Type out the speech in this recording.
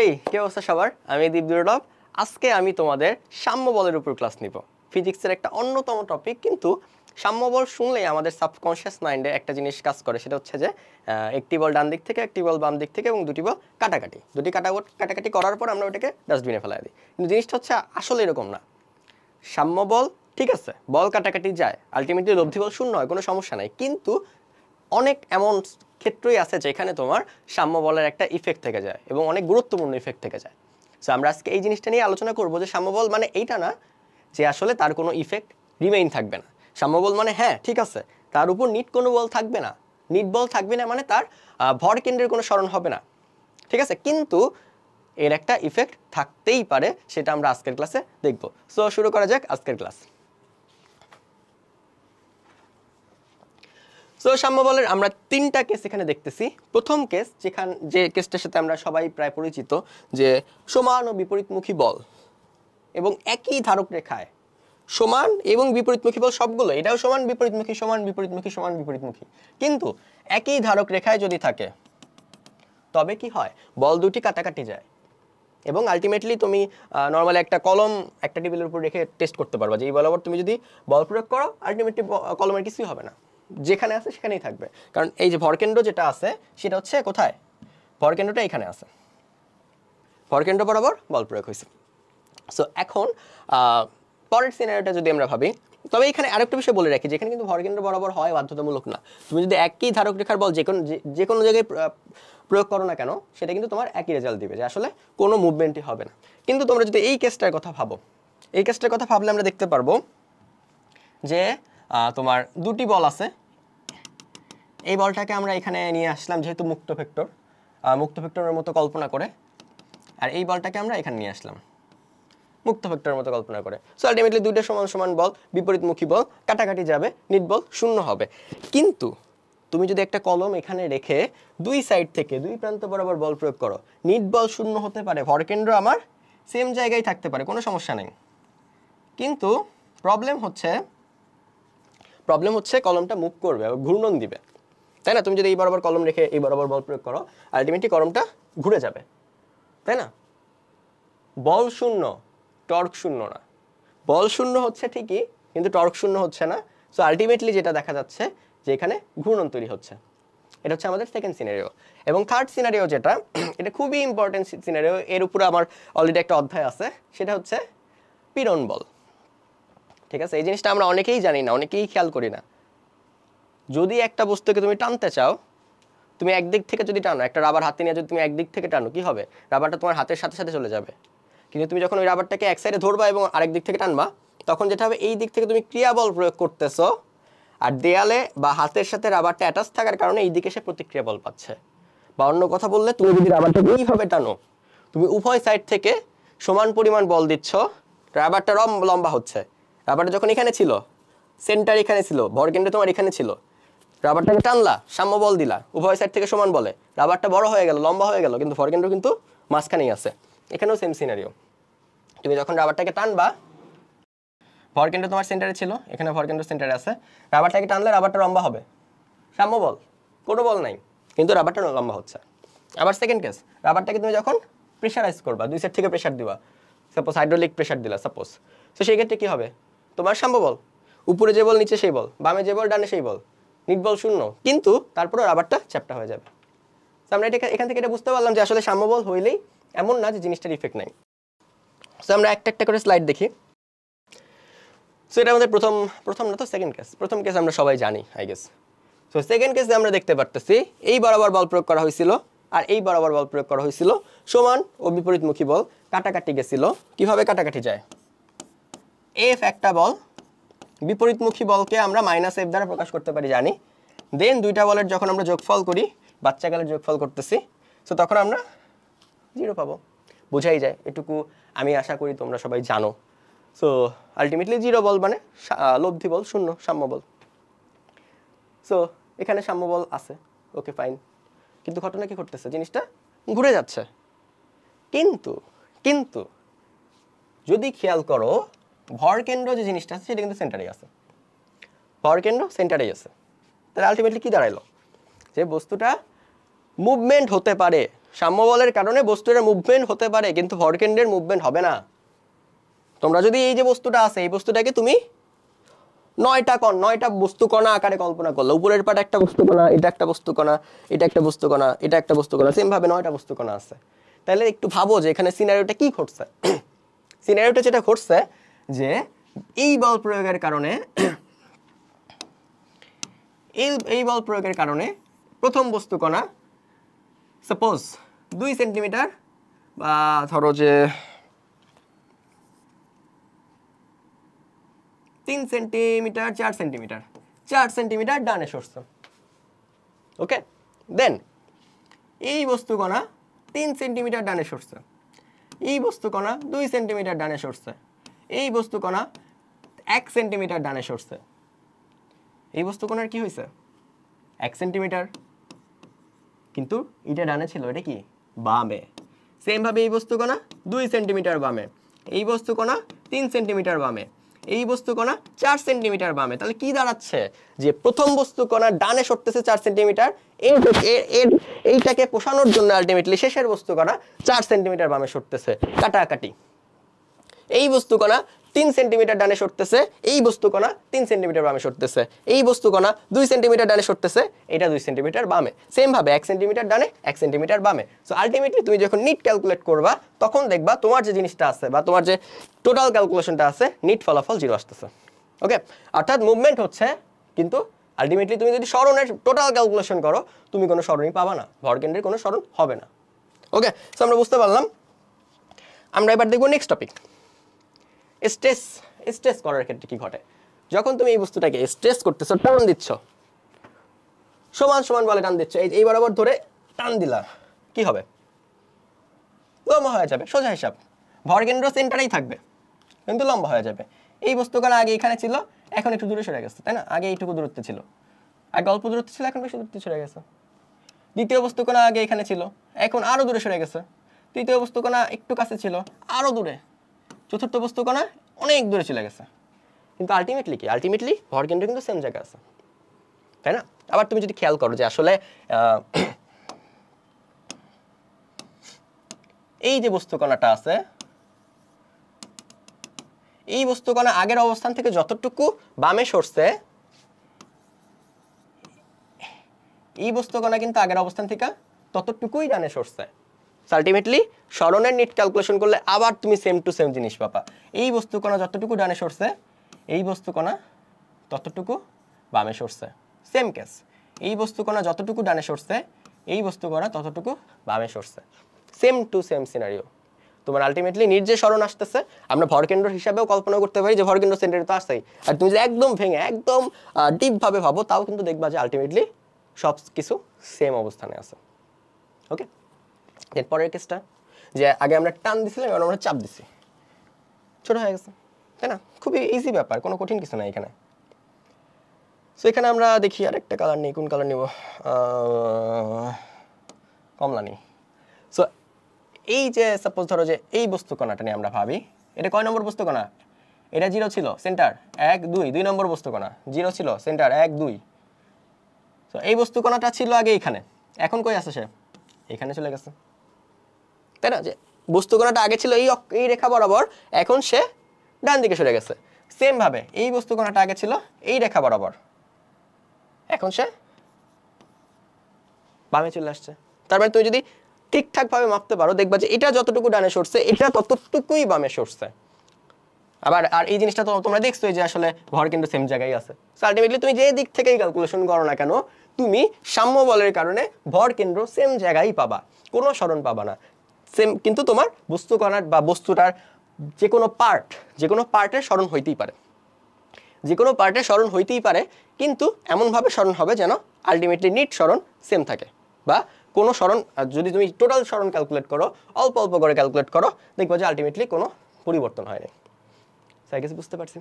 হেই কি অবস্থা সবার আমি দীপ দুর্লভ আজকে আমি তোমাদের সাম্য বলের উপর ক্লাস নিব ফিজিক্সের একটা অন্যতম টপিক কিন্তু সাম্য বল শুনলেই আমাদের সাবকনশিয়াস মাইন্ডে একটা জিনিস কাজ করে সেটা হচ্ছে যে একটি বল ডান দিক থেকে একটি বল বাম দিক থেকে এবং দুটি বল কাটাকাটি করার পর আমরা ওটাকে ডাস্টবিনে ফেলাই দিই কিন্তু জিনিসটা হচ্ছে আসলে এরকম না সাম্য বল ঠিক আছে বল কাটাকাটি যায় আলটিমেটলি লব্ধি বল শূন্য হয় কোনো সমস্যা নাই কিন্তু অনেক এমন ক্ষেত্রই আছে যেখানে তোমার সাম্য বলের একটা ইফেক্ট থেকে যায় এবং অনেক গুরুত্বপূর্ণ ইফেক্ট থেকে যায় সো আমরা আজকে এই জিনিসটা নিয়ে আলোচনা করব যে সাম্য বল মানে এইটা না যে আসলে তার কোনো ইফেক্ট রিমেইন থাকবে না সাম্য বল মানে হ্যাঁ ঠিক আছে তার উপর নিট কোনো বল থাকবে না নিট বল থাকবে না মানে তার ভর কেন্দ্রের কোনো সরণ হবে না ঠিক আছে কিন্তু এর একটা ইফেক্ট থাকতেই পারে সেটা আমরা আজকের ক্লাসে দেখব সো শুরু করা যাক আজকের ক্লাস সো সাম্য বলের আমরা তিনটা কেস এখানে দেখতেছি প্রথম কেস যে কেসটার সাথে আমরা সবাই প্রায় পরিচিত যে সমান ও বিপরীতমুখী বল এবং একই ধারক রেখায় সমান এবং বিপরীতমুখী বল সবগুলো এটাও সমান বিপরীতমুখী সমান বিপরীতমুখী সমান বিপরীতমুখী কিন্তু একই ধারক রেখায় যদি থাকে তবে কি হয় বল দুটি কাটাকাটি যায় এবং আলটিমেটলি তুমি নরমালি একটা কলম একটা টেবিলের উপর রেখে টেস্ট করতে পারবা যে এই বরাবর তুমি যদি বল প্রয়োগ করো আলটিমেটলি কলমের কিছুই হবে না যেখানে আছে সেখানেই থাকবে কারণ এই যে ভরকেন্দ্র যেটা আছে সেটা হচ্ছে কোথায় ভরকেন্দ্রটা এখানে আছে ভরকেন্দ্র বরাবর বল প্রয়োগ হয়েছে সো এখন পরের সিনারিওটা যদি আমরা ভাবি তবে এখানে আরেকটা বিষয় বলে রাখি যেখানে কিন্তু ভরকেন্দ্র বরাবর হয় বাধ্যতামূলক না তুমি যদি একই ধারক রেখার বল যে কোনো জায়গায় প্রয়োগ করো না কেন সেটা কিন্তু তোমার একই রেজাল্ট দিবে যে আসলে কোনো মুভমেন্টই হবে না কিন্তু তোমরা যদি এই কেসটার কথা ভাবো এই কেসটার কথা ভাবলে আমরা দেখতে পারবো যে তোমার দুটি বল আছে এই বলটাকে আমরা এখানে নিয়ে আসলাম যেহেতু মুক্ত ভেক্টরের মতো কল্পনা করে আর এই বলটাকে আমরা এখানে নিয়ে আসলাম মুক্ত ভেক্টরের মতো কল্পনা করে সো আলটিমেটলি দুইটা সমান সমান বল বিপরীতমুখী বল কাটাকাটি যাবে নিট বল শূন্য হবে কিন্তু তুমি যদি একটা কলম এখানে রেখে দুই সাইড থেকে দুই প্রান্ত বরাবর বল প্রয়োগ করো নিট বল শূন্য হতে পারে ভরকেন্দ্র আমার সেম জায়গায় থাকতে পারে কোনো সমস্যা নেই কিন্তু প্রবলেম হচ্ছে কলমটা মুভ করবে ঘূর্ণন দিবে তাই না তুমি যদি এই বরাবর কলম রেখে এই বরাবর বল প্রয়োগ করো আলটিমেটলি কলমটা ঘুরে যাবে তাই না বল শূন্য টর্ক শূন্য না বল শূন্য হচ্ছে ঠিকই কিন্তু টর্ক শূন্য হচ্ছে না সো আলটিমেটলি যেটা দেখা যাচ্ছে যে এখানে ঘূর্ণন তৈরি হচ্ছে এটা হচ্ছে আমাদের সেকেন্ড সিনারিও এবং থার্ড সিনারিও যেটা এটা খুবই ইম্পর্টেন্ট সিনারিও এর উপরে আমার অলরেডি একটা অধ্যায় আছে সেটা হচ্ছে পীড়ন বল ঠিক আছে এই জিনিসটা আমরা অনেকেই জানি না অনেকেই খেয়াল করি না যদি একটা বস্তুকে তুমি টানতে চাও তুমি একদিক থেকে যদি টানো একটা রাবার হাতে নিয়ে যদি তুমি একদিক থেকে টানো কি হবে রাবারটা তোমার হাতের সাথে সাথে চলে যাবে কিন্তু তুমি যখন ওই রাবারটাকে এক সাইডে ধরবা এবং আরেক দিক থেকে টানবা তখন যেটা হবে এই দিক থেকে তুমি ক্রিয়া বল প্রয়োগ করতেছো আর দেয়ালে বা হাতের সাথে রাবারটা অ্যাটাচ থাকার কারণে এই দিকে সে প্রতিক্রিয়া বল পাচ্ছে বা অন্য কথা বললে তুমি যদি রাবারটাকে এইভাবে টানো তুমি উভয় সাইড থেকে সমান পরিমাণ বল দিচ্ছ রাবারটা লম্বা হচ্ছে রাবারটা যখন এখানে ছিল সেন্টার এখানে ছিল ভরকেন্দ্র তোমার এখানে ছিল রাবারটাকে টানলা সাম্য বল দিলা উভয় সাইড থেকে সমান বলে রাবারটা বড় হয়ে গেল লম্বা হয়ে গেল কিন্তু ভরকেন্দ্র কিন্তু মাঝখানেই আছে এখানেও সেম সিনারিও তুমি যখন রাবারটাকে টানবা ভরকেন্দ্র তোমার সেন্টারে ছিল এখানে ভরকেন্দ্র সেন্টারে আছে রাবারটাকে টানলে রাবারটা লম্বা হবে সাম্য বল কোনো বল নাই কিন্তু রাবারটা লম্বা হচ্ছে আবার সেকেন্ড কেস রাবারটাকে তুমি যখন প্রেশারাইজ করবা দুই সাইড থেকে প্রেশার দিবা সাপোজ হাইড্রোলিক প্রেশার দিলা সাপোজ তো সেই ক্ষেত্রে কি হবে তোমার সাম্য বল উপরে যে বল নিচে সেই বল বামে যে বল ডানে সেই বল নিট বল শূন্য কিন্তু তারপরে রাবারটা চ্যাপ্টা হয়ে যাবে তো আমরা এখান থেকে এটা বুঝতে পারলাম যে আসলে সাম্য বল হইলেই এমন না যে জিনিসটার ইফেক্ট নাই সো আমরা একটা করে স্লাইড দেখি সো এটা আমাদের প্রথম না তো সেকেন্ড কেস প্রথম কেস আমরা সবাই জানি আই গেস সো সেকেন্ড কেসে আমরা দেখতে পারতেছি এই বরাবর বল প্রয়োগ করা হয়েছিল আর এই বরাবর বল প্রয়োগ করা হয়েছিল সমান ও বিপরীতমুখী বল কাটাকাটি গেছিল কিভাবে কাটাকাটি যায় এফ একটা বল বিপরীতমুখী বলকে আমরা -f দ্বারা প্রকাশ করতে পারি জানি দেন দুইটা বলের যখন আমরা যোগফল করি বাচ্চাকালের যোগফল করতেছি সো তখন আমরা 0 পাবো বোঝাই যায় এটুকু আমি আশা করি তোমরা সবাই জানো সো আলটিমেটলি 0 বল মানে লব্ধি বল শূন্য সাম্য বল সো এখানে সাম্য বল আছে ওকে ফাইন কিন্তু ঘটনা কি ঘটতেছে জিনিসটা ঘুরে যাচ্ছে কিন্তু যদি খেয়াল করো ভরকেন্দ্র যে জিনিসটা আছে সেটা কিন্তু সেন্টারেই আছে ভরকেন্দ্র সেন্টারেই আছে তাহলে আলটিমেটলি কি দাঁড়াইলো যে বস্তুটা মুভমেন্ট হতে পারে সাম্য বলের কারণে বস্তুর মুভমেন্ট হতে পারে কিন্তু ভরকেন্দ্রের মুভমেন্ট হবে না। তোমরা যদি এই যে বস্তুটা আছে এই বস্তুটাকে তুমি 9টা বস্তু কণা আকারে কল্পনা করলে, উপরের পাটে একটা বস্তু কণা, এটা একটা বস্তু কণা, এটা একটা বস্তু কণা, এটা একটা বস্তু কণা, সেম ভাবে 9টা বস্তু কণা আছে। তাহলে একটু ভাবো যে এখানে সিনারিওটা কি ঘটছে। সিনারিওটা যেটা ঘটছে যে এই বল প্রয়োগের কারণে এই বল প্রয়োগের কারণে প্রথম বস্তু কণা সাপোজ 2 সেন্টিমিটার বা ধরো যে 3 সেন্টিমিটার 4 সেন্টিমিটার ডানে সরছে। ওকে, দেন এই বস্তু কণা 3 সেন্টিমিটার ডানে সরছে, এই বস্তু কণা 2 সেন্টিমিটার ডানে সরছে, এই বস্তু কণা 1 সেন্টিমিটার ডানে সরছে। এই বস্তু কণার কি হয়েছে 1 সেন্টিমিটার, কিন্তু এটা ডানে ছিল, এটা কি বামে। সেম ভাবে এই বস্তু কণা 2 সেন্টিমিটার বামে, এই বস্তু কণা 3 সেন্টিমিটার বামে, এই বস্তু কণা 4 সেন্টিমিটার বামে। তাহলে কি দাঁড়াচ্ছে যে প্রথম বস্তু কণা ডানে সরতেছে 4 সেন্টিমিটার, এইটাকে পোষানোর জন্য আলটিমেটলি শেষের বস্তু কণা 4 সেন্টিমিটার বামে সরতেছে, কাটাকাটি। এই বস্তু কণা 3 সেন্টিমিটার ডানে সরতেছে, এই বস্তু কণা 3 সেন্টিমিটার বামে সরতেছে, এই বস্তু কণা 2 সেন্টিমিটার ডানে সরতেছে, এটা 2 সেন্টিমিটার বামে। সেম ভাবে 1 সেন্টিমিটার ডানে 1 সেন্টিমিটার বামে। সো আলটিমেটলি তুমি যখন নিট ক্যালকুলেট করবা তখন দেখবা তোমার যে জিনিসটা আছে বা তোমার যে টোটাল ক্যালকুলেশনটা আছে নিট ফলাফল 0 আসতেছে। ওকে, অর্থাৎ মুভমেন্ট হচ্ছে কিন্তু আলটিমেটলি তুমি যদি সরণের টোটাল ক্যালকুলেশন করো তুমি কোনো সরণই পাবা না, ভরকেন্দ্রের কোনো সরণ হবে না। ওকে, সো আমরা বুঝতে পারলাম। আমরা এবার দেখব নেক্সট টপিক, স্ট্রেস করার ক্ষেত্রে কি ঘটে। যখন তুমি এই বস্তুটাকে স্ট্রেস করতেছো, টান দিচ্ছ, সমান সমান বলে টান দিচ্ছ, এই বরাবর ধরে টান দিলা, কি হবে লম্বা হয়ে যাবে। সোজা হিসাব, ভরকেন্দ্র সেন্টারেই থাকবে কিন্তু লম্বা হয়ে যাবে। এই বস্তুগুলো আগে এখানে ছিল, এখন একটু দূরে সরে গেছে, তাই না? আগে এইটুকু দূরত্বে ছিল, আগে অল্প দূরত্বে ছিল, এখন বেশি দূরত্বে সরে গেছে। দ্বিতীয় বস্তুকণা আগে এখানে ছিল, এখন আরো দূরে সরে গেছে। তৃতীয় বস্তুকণা একটু কাছে ছিল, আরো দূরে। চতুর্থ বস্তুকণা অনেক দূরে চলে গেছে। কিন্তু আলটিমেটলি কি, আলটিমেটলি ভরকেন্দ্র কিন্তু সেম জায়গায় আছে, তাই না? আবার তুমি যদি খেয়াল করো যে আসলে এই যে বস্তুকণাটা আছে, এই বস্তুকণা আগের অবস্থান থেকে যতটুকু বামে সরছে, এই বস্তুকণা কিন্তু আগের অবস্থান থেকে ততটুকুই ডানে সরছে। আলটিমেটলি সরণের নিট ক্যালকুলেশন করলে আবার তুমি সেম টু সেম জিনিস পাবা। এই বস্তুকণা যতটুকু ডানে সরছে, এই বস্তুকণা ততটুকু বামে সরছে। সেম কেস, এই বস্তুকণা যতটুকু ডানে সরছে, এই বস্তুকণা ততটুকু বামে সরছে। Same to same scenario. তোমার আলটিমেটলি নিট যে সরণ আসতেছে, আমরা ভরকেন্দ্র হিসাবেও কল্পনা করতে পারি যে ভরকেন্দ্র সেন্টারে তো আসছেই। আর তুমি যদি একদম ভেঙে একদম ডিপ ভাবে ভাবো, তাও কিন্তু দেখবা যে আলটিমেটলি সব কিছু সেম অবস্থানে আছে। ওকে, এরপরের কেসটা যে আগে আমরা টান দিছিলাম, এবার আমরা চাপ দিছি, ছোট হয়ে গেছে, তাই না? খুবই ইজি ব্যাপার, কোনো কঠিন কিছু নাই এখানে। সো এখানে আমরা দেখি আরেকটা কালার নেই, কোন কালার নিব? কমলা নেই। সো এই যে সাপোজ ধরো যে এই বস্তু কণাটা নিয়ে আমরা ভাবি, এটা কয় নম্বর বস্তু কণা? এটা 0 ছিল, সেন্টার 1 2, 2 নম্বর বস্তু কণা 0 ছিল, সেন্টার 1 2। তো এই বস্তু কণাটা ছিল আগে এখানে, এখন কই আছে সে? এখানে চলে গেছে, তাই না? যে বস্তু কণাটা আগে ছিল এই রেখা বরাবর, এখন সে ডান দিকে সরে গেছে। সেম ভাবে এই বস্তু কণাটা আগে ছিল এই রেখা বরাবর, এখন সে বামে চলে আসছে। তার মানে তুমি যদি ঠিকঠাক ভাবে মাপতে পারো, দেখবা যে এটা যতটুকু ডানে সরছে, এটা ততটুকুই বামে সরছে। আবার আর এই জিনিসটা তো তোমরা দেখছোই যে আসলে ভর কিন্তু সেম জায়গায় আছে। সো আলটিমেটলি তুমি যে দিক থেকেই ক্যালকুলেশন করো না কেন, তুমি সাম্য বলের কারণে ভর কেন্দ্র সেম জায়গায় পাবা, কোনো সরণ পাবা না। সেম, কিন্তু তোমার বস্তু কণার বা বস্তুটার যে কোনো পার্টের সরণ হইতেই পারে, যে কোনো পার্টের সরণ হইতেই পারে, কিন্তু এমনভাবে সরণ হবে যেন আলটিমেটলি নিট সরণ সেম থাকে। বা কোনো সরণ, যদি তুমি টোটাল সরণ ক্যালকুলেট করো, অল্প অল্প করে ক্যালকুলেট করো, দেখবা যে আলটিমেটলি কোনো পরিবর্তন হয়নি। তাই কিছু বুঝতে পারছি?